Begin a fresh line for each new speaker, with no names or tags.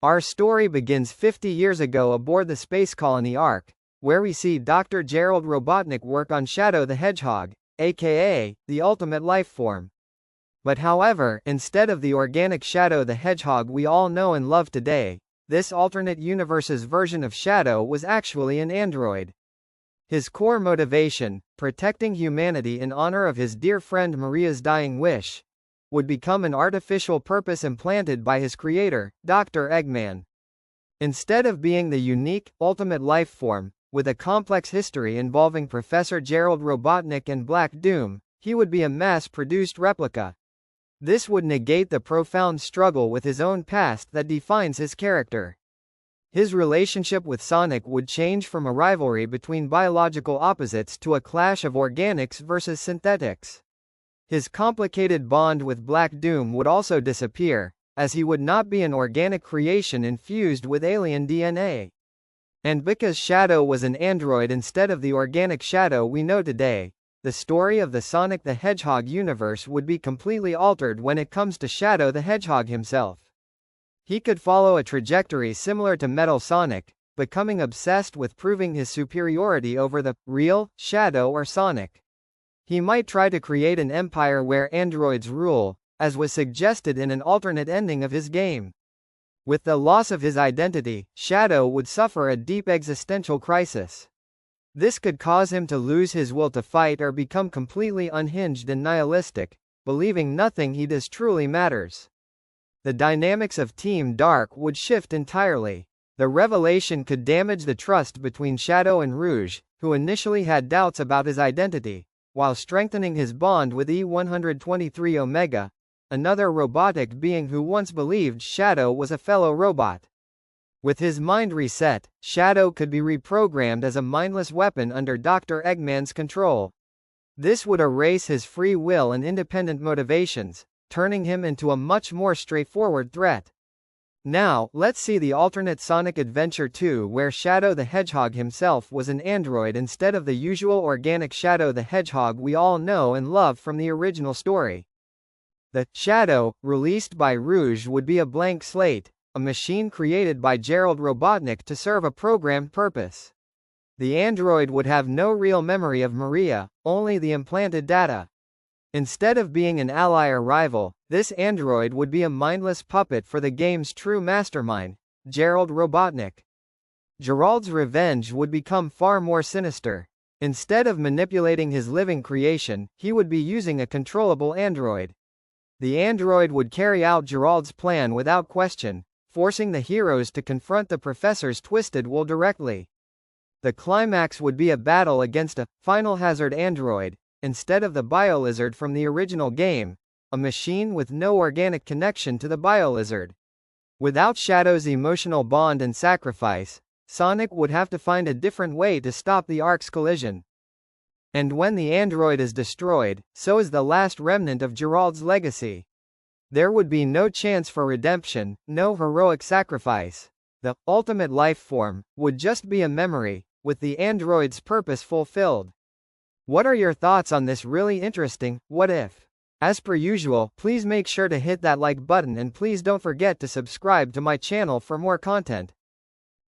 Our story begins 50 years ago aboard the space colony Ark, where we see Dr. Gerald Robotnik work on Shadow the Hedgehog, aka the ultimate life form. But however, instead of the organic Shadow the Hedgehog we all know and love today, this alternate universe's version of Shadow was actually an android. His core motivation, protecting humanity in honor of his dear friend Maria's dying wish, would become an artificial purpose implanted by his creator, Dr. Eggman. Instead of being the unique, ultimate life form, with a complex history involving Professor Gerald Robotnik and Black Doom, he would be a mass-produced replica. This would negate the profound struggle with his own past that defines his character. His relationship with Sonic would change from a rivalry between biological opposites to a clash of organics versus synthetics. His complicated bond with Black Doom would also disappear, as he would not be an organic creation infused with alien DNA. And because Shadow was an android instead of the organic Shadow we know today, the story of the Sonic the Hedgehog universe would be completely altered when it comes to Shadow the Hedgehog himself. He could follow a trajectory similar to Metal Sonic, becoming obsessed with proving his superiority over the real Shadow or Sonic. He might try to create an empire where androids rule, as was suggested in an alternate ending of his game. With the loss of his identity, Shadow would suffer a deep existential crisis. This could cause him to lose his will to fight or become completely unhinged and nihilistic, believing nothing he does truly matters. The dynamics of Team Dark would shift entirely. The revelation could damage the trust between Shadow and Rouge, who initially had doubts about his identity, while strengthening his bond with E-123 Omega, another robotic being who once believed Shadow was a fellow robot. With his mind reset, Shadow could be reprogrammed as a mindless weapon under Dr. Eggman's control. This would erase his free will and independent motivations, turning him into a much more straightforward threat. Now, let's see the alternate Sonic Adventure 2 where Shadow the Hedgehog himself was an android instead of the usual organic Shadow the Hedgehog we all know and love from the original story. The Shadow, released by Rouge, would be a blank slate, a machine created by Gerald Robotnik to serve a programmed purpose. The android would have no real memory of Maria, only the implanted data. Instead of being an ally or rival, this android would be a mindless puppet for the game's true mastermind, Gerald Robotnik. Gerald's revenge would become far more sinister. Instead of manipulating his living creation, he would be using a controllable android. The android would carry out Gerald's plan without question, forcing the heroes to confront the professor's twisted will directly. The climax would be a battle against a final hazard android, instead of the Biolizard from the original game, a machine with no organic connection to the Biolizard. Without Shadow's emotional bond and sacrifice, Sonic would have to find a different way to stop the Ark's collision. And when the android is destroyed, so is the last remnant of Gerald's legacy. There would be no chance for redemption, no heroic sacrifice. The ultimate life form would just be a memory, with the android's purpose fulfilled. What are your thoughts on this really interesting what if? As per usual, please make sure to hit that like button and please don't forget to subscribe to my channel for more content.